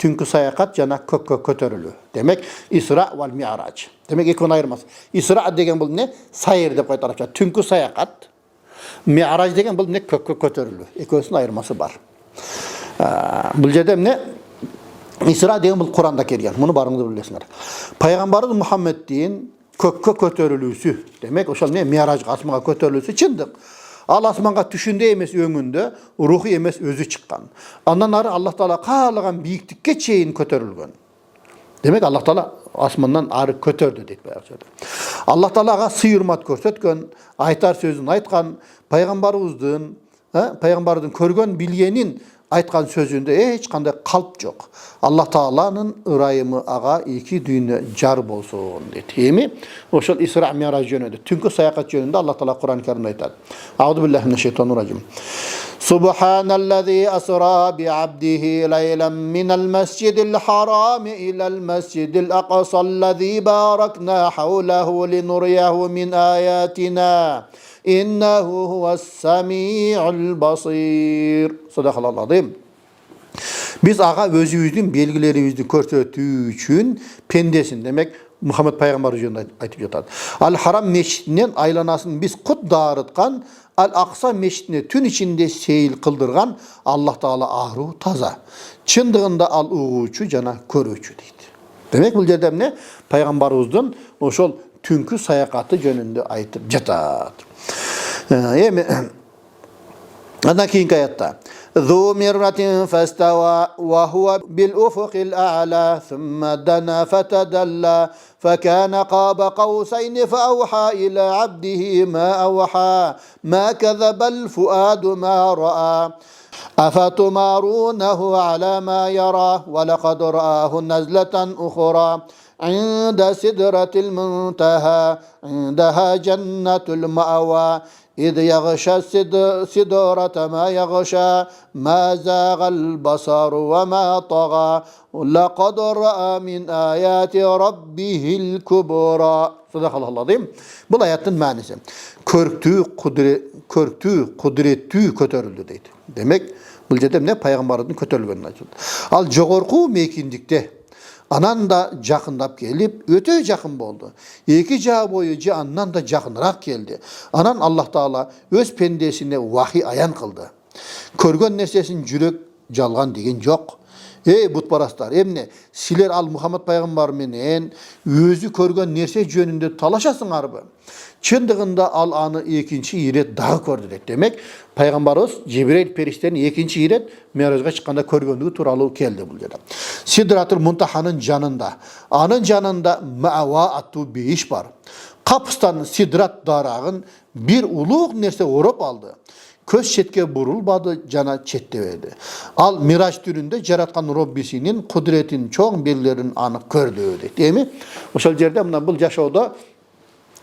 түнкү саякат жана көккө көтөрүлүү. Демек Исра вал Ми'раж. Демек экөөнүн айырмасы. Исра деген бул эмне? Сайыр деп коет арабча. Түнкү саякат. Ми'раж деген бул эмне? Көккө көтөрүлүү. Экөөсүнүн айырмасы бар. Бул жерде эмне? Исра деген бул Куранда келген. Муну барыңыздар билесиңер. Пайгамбарыбыз Мухаммеддин көккө көтөрүлүүсү. Демек ошол эмне? Ми'ражга, асманга көтөрүлүүсү чындык. Ал асманга түшүндө эмес өңүндө, руху эмес өзү чыккан. Андан ары Аллах Таала каалаган бийиктикке чейин көтөрүлгөн. Демек Аллах Таала асмандан ары көтөрдү дейт баягы жерде. Аллах Таалага сый-урмат көрсөткөн, айтар сөзүн айткан, пайгамбарыбыздын көргөн билгенин айткан сөзүндө эч кандай калп жок. Аллах Тааланын ырайымы ага эки дүйнө жар болсун дейт. Эми ошол Исра Ми'раж жөнүндө, түнкү саякат жөнүндө Аллах Таала Кур'ан Каримде айтат. Аузу биллахи минеш шайтанир ражим. Subhanalladzi asra bi'abdihi laylan minal masjidil haram ilal masjidil aqsa alladzi barakna hawlahu linuriyahu min ayatina. İnnehu huves-sami'ul basir. Sadaqallahu azim. Biz ağa özümüzdün belgilerimizni көрсөтүү үчүн пендесин, демек Muhammed Peygamber жөнүндө айтып жатат. Ал-Харам мешитинен айланасын biz кут дарыткан, Ал-Акса мешитине түн ичинде сейил кылдырган Аллах Таала аруу таза. Чындыгында ал угуучу жана көрүүчү дейт. Демек бул жерде эмне? Пайгамбарыбыздын ошол түнкү саякаты жөнүндө айтып жатат. Эми андан кийинки аятта ذو مرة فاستوى وهو بالأفق الأعلى ثم دنا فتدلى فكان قاب قوسين فأوحى إلى عبده ما أوحى ما كذب الفؤاد ما رأى أفتمارونه على ما يرى ولقد رآه نزلة أخرى عند سدرة المنتهى عندها جنة المأوى إذ يغشى السدرة ما يغشى ما زاغ البصر وما طغى لقد رأى من آيات ربه الكبرى. Sadaqallahul azim. Bu ayetin manisi. Körktүү, kudrettүү көтөрүлдү дейт. Демек, бул жерде эмне? Пайгамбардын көтөрүлгөнүн айтат. Ал жогорку мекиндикте анан да жакындап келип, өтө жакын болду. Эки жаа бою же андан да жакыныраак келди. Анан Аллах Таала өз пендесине вахий аян кылды. Көргөн нерсесин жүрөк жалган деген жок. Эй бутпарастар, эмне силер ал Мухаммед пайгамбар менен өзү көргөн нерсе жөнүндө талашасыңарбы? Чындыгында ал аны экинчи ирет дагы көрдү дейт. Демек, пайгамбарыбыз Жибрил периштени экинчи ирет Ми'ражга чыкканда көргөндүгү тууралуу келди бул жерде. Сидратул Мунтаханын жанында, анын жанында Маава аттуу бейиш бар. Капыстан Сидрат дарагын бир улуг нерсе ороп алды. Көз четке бурулбады, жана четтебеди. Ал Мираж түрүндө жараткан Роббисинин кудретин, чоң белгилерин анык көрдү дейт. Эми ошол жерде мына бул жашоодо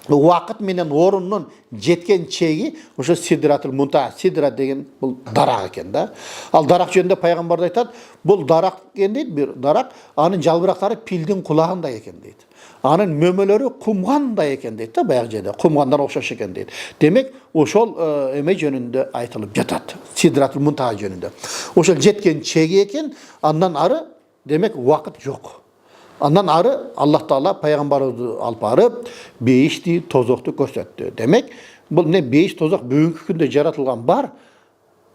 вакыт менен орунун жеткен чеги ошо Сидратул Мунтаха. Сидра деген бул дарак экен да. Ал дарак жөнүндө пайгамбар айтат, бул дарак экен дейт, бир дарак, анын жалбырактары пилдин кулагындай экен дейт. Анын мөмөлөрү кумгандай экен дейт да, баягы жерде кумгандан окшош экен дейт. Демек, ошол эме жөнүндө айтылып жатат. Сидратул Мунтаха жөнүндө. Ошол жеткен чеги экен, андан ары демек вакыт жок. Андан ары Аллах Таала пайгамбарыбызды алып барып, бейишти, тозокту көрсөттү. Демек, бул не бейиш, тозок бүгүнкү күндө жаратылган бар,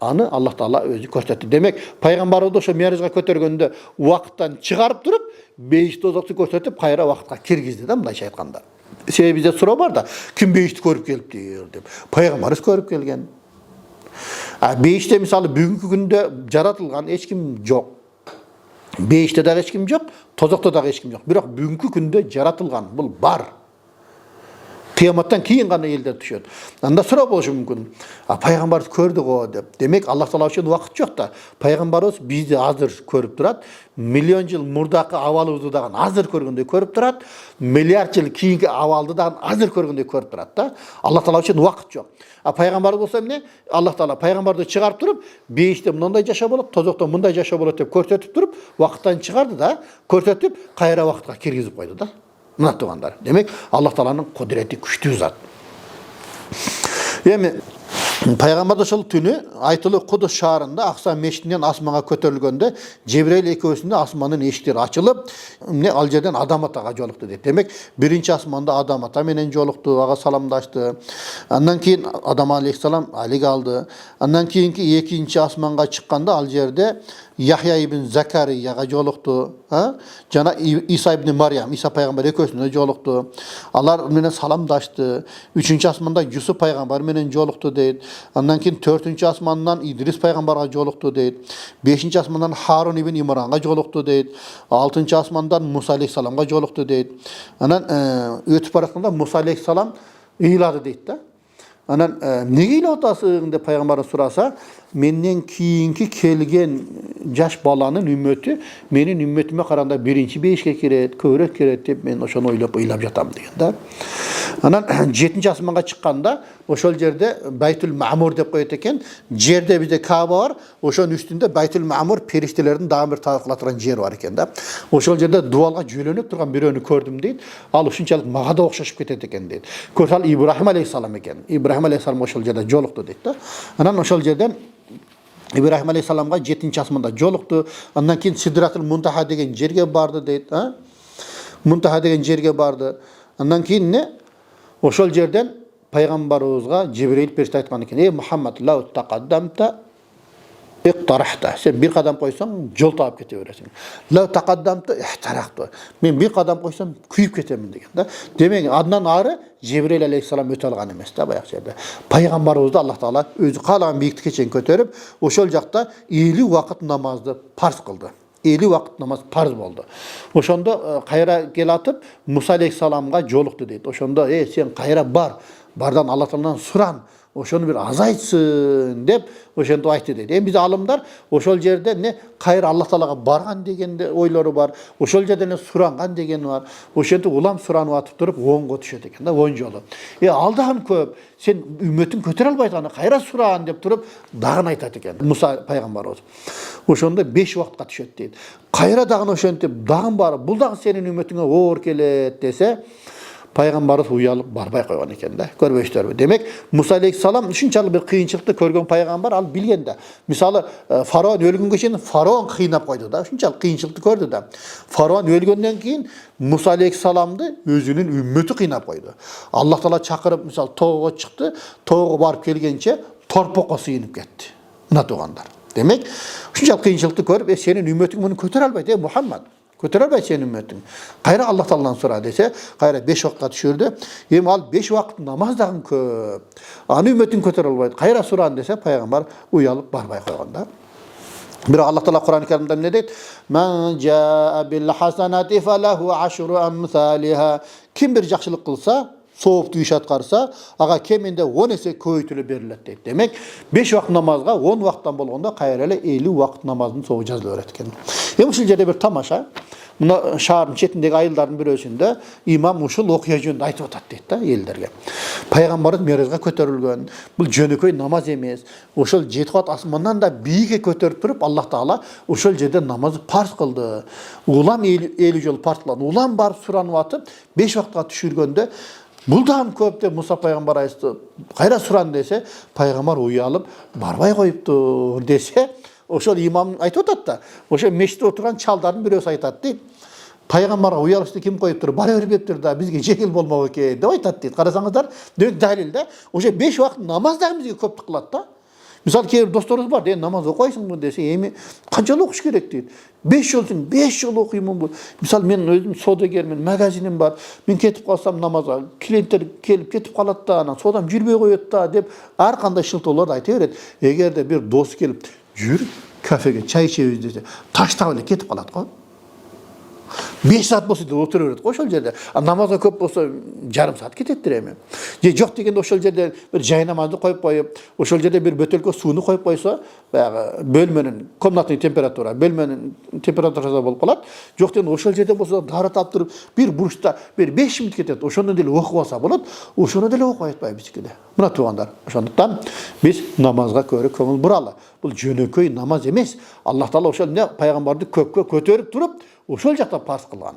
аны Аллах Таала өзү көрсөттү. Демек, пайгамбарыбызды ошо Ми'ражга көтөргөндө вакыттан чыгарып туруп, бейиш, тозокту көрсөтүп, кайра вакытка киргизди да, мындайча айтканда. Себеби бизде суроо бар да, ким бейишти көрүп келиптир деп. Пайгамбарыбыз көрүп келген. Бейиште мисалы бүгүнкү күндө жаратылган эч ким жок. Бейиште дагы эч ким жок, тозокто дагы эч ким жок. Бирок бүгүнкү күндө жаратылган бул бар. Кыяматтан кийин гана элдер түшөт. Анда суроо болушу мүмкүн. Пайгамбарыбыз көрдү го деп. Демек, Аллах Таала үчүн вакыт жок да. Пайгамбарыбыз бизди азыр көрүп турат. Миллион жыл мурдакы абалыбызды дагы азыр көргөндөй көрүп турат. Миллиард жыл кийинки абалды дагы азыр көргөндөй көрүп турат да. Аллах Таала үчүн вакыт жок. Пайгамбар болсо эмне? Аллах Таала пайгамбарды чыгарып туруп, бейиште мындай жашоо болот, тозокто мындай жашоо болот деп көрсөтүп туруп, вакыттан чыгарды да, көрсөтүп, кайра вакытка киргизип койду да. Мына тугандар. Демек, Аллах Тааланын кудрети күчтүү зат. Эми Пайғамбар ошол түнү айтылуу Кудус шаарында Акса мешитинен асманга көтөрүлгөндө Жебрейил экөөсүндө асмандын эшиктери ачылып, ал жерден Адам атага жолукту дейт. Демек, биринчи асманда Адам ата менен жолукту, ага саламдашты. Андан кийин Адам алейхисалам алиг алды. Андан кийинки экинчи асманга чыкканда ал жерде Яхья ибн Закарияга жолукту, жана Иса ибн Марьям, Иса пайгамбар экөөсүнө жолукту. Алар менен саламдашты. Үчүнчү асманда Юсуп пайгамбар менен жолукту дейт. Андан кийин 4-чү асмандан Идрис пайгамбарга жолукту дейт. 5-чи асмандан Харун ибн Имранга жолукту дейт. 6-чы асмандан Муса алейхисаламга жолукту дейт. Анан өтүп баратканда Муса алейхисалам ыйлады дейт да. Анан неге ыйлап атасың деп пайгамбар сураса, менден кийинки келген жаш баланын үммөтү менин үммөтүмө караганда биринчи бешке кирет, көбүрөөк кирет деп мен ошону ыйлап жатам деген да. Анан 7-чи асманга чыкканда ошол жерде Байтул Маъмур деп коет экен. Жерде бизде Кааба бар, ошонун үстүндө Байтул Маъмур периштелердин дагы бир табакла турган жери бар экен да. Ошол жерде дуалга жөлөнүп турган бирөөнү көрдүм дейт. Ал ушунчалык мага да окшошуп кетет экен дейт. Көрсө Ибрахим алейхисалам экен. Ибрахим алейхисалам ошол жерде жолукту дейт да. Анан ошол жерден Ибрахим алейхисаламга 7-чи асманда жолукту. Андан кийин Сидратул Мунтаха деген жерге барды дейт. Мунтаха деген жерге барды. Андан кийин ошол жерден пайгамбарыбызга Жибрейил периште айткан экен: "Ey Мухаммад, лау тақаддамта иқтарахта." Сен бир кадам койсоң, жол таап кете бересиң. Лау тақаддамта ихтарахта. Мен бир кадам койсом, күйүп кетемин деген да. Демек, андан ары Жибрейил алейхисалам өтө алган эмес да баягы жерде. Пайгамбарыбызды Аллах Таала өзү каалаган бийиктикке чейин көтөрүп, ошол жакта 50 убакыт намазды парз кылды. 50 убакыт намаз парз болду. Ошондо кайра келатып Муса алейхисаламга жолукту дейт. Ошондо сен кайра бардан Алла Тааладан суран, ошону бир азайтсын деп ошентип айтты дейт. Эми биз алымдар ошол жерде кайра Алла Таалага барган деген ойлору бар. Ошол жерден суранган деген бар. Ошентип улам суранып атып туруп оңго түшөт экен да, оң жолу. Ал дагы көп. Сен үммөтүң көтөрө албайт аны, кайра суран деп туруп дагы айтат экен Муса пайгамбарыбыз. Ошондо 5 убакытка түшөт дейт. Кайра дагы ошентип дагы барып, бул дагы сенин үммөтүңө оор келет десе, пайгамбарыбыз уялып барбай койгон экен да. Көрбөйсүздарбы? Демек, Муса алейхисалам ушунчалык бир кыйынчылыкты көргөн пайгамбар, ал билген да. Мисалы, фараон өлгөнгө чейин фараон кыйнап койду да, ушунчалык кыйынчылыкты көрдү да. Фараон өлгөндөн кийин Муса алейхисаламды өзүнүн үммөтү кыйнап койду. Аллах Таала чакырып, мисалы, тоого чыкты, тоого барып келгенче торпокко сыйынып кетти. Мына туугандар. Демек, ушунчалык кыйынчылыкты көрүп, сенин үммөтүң муну көтөрө албайт, Мухаммад. Көтөрө албайт сенин үммөтүң. Кайра Аллах Тааладан сура десе, кайра 5 убакытка түшүрдү. Эми ал 5 убакыт намаз дагы көп. Аны үммөтүң көтөрө албайт. Кайра суран десе, пайгамбар уялып барбай койгон да. Бирок Аллах Таала Кур'ан-ы Каримде эмне дейт? "Ман жаа бил хасанати фалаху ашру амсалиха." Ким бир жакшылык кылса, сооптуу иш аткарса, ага кеминде 10 эсе көбөйтүлүп берилет дейт. Демек, 5 убакыт намазга 10 убакыттан болгондо кайра эле 50 убакыт намаздын соогу жазыла берет экен. Эми ушул жерде бир тамаша. Мына шаардын четиндеги айылдардын бирөөсүндө имам ушул окуя жөнүндө айтып атат дейт да элдерге. Пайгамбарыбыз мережге көтөрүлгөн. Бул жөнөкөй намаз эмес. Ошол 7 кат асмандан да бийикке көтөрүп туруп, Аллах Таала ошол жерде намазды парз кылды. Улам 50 жолу парз кылган. Улам барып суранып атып, 5 убакытка түшүргөндө бул дагы көп деп Муса пайгамбар айтты. Кайра суран десе, пайгамбар уялып барбай коюптур десе, ошол имам айтып атат да. Ошо мешитте отурган чалдардын бирөөсү айтат дейт. Пайгамбарга уялышты ким коюптур? Бара бербептир да, бизге жеңил болмок экен деп айтат дейт. Карасаңыздар, демек далил да. Ошо 5 убакыт намаз дагы бизге көптүк кылат да. Мисалы, кээ бир досторубуз бар, намаз окуйсуңбу десе, эми канчалык окуш керек дейт. 5 жолсун, 5 жол окуймун. Мисалы, мен өзүм содагермин, магазиним бар. Мен кетип калсам намазга, клиенттер келип кетип калат да, анан содам жүрбөй коет да деп ар кандай шылтоолорду айта берет. Эгерде бир дос келип, "Жүр, кафеге чай ичебиз" десе, таштап эле кетип калат го. 5 саат болсо да отура берет го ошол жерде. Намазга көп болсо жарым саат кететтир эми. Же жок дегенде ошол жерде бир жай намазды коюп коюп, ошол жерде бир бөтөлкө сууну коюп койсо, баягы бөлмөнүн комнатный температура, бөлмөнүн температурасы болуп калат. Жок дегенде ошол жерде болсо дары таап туруп, бир бурчта бир 5 мүнөт кетет. Ошондон деле окуп алса болот. Ошону деле окуп атпайбыз бизкиде. Мына туугандар, ошондуктан биз намазга көрө көңүл буралы. Бул жөнөкөй намаз эмес. Аллах Таала ошол пайгамбарды көккө көтөрүп туруп, ошол жакта парз кылган.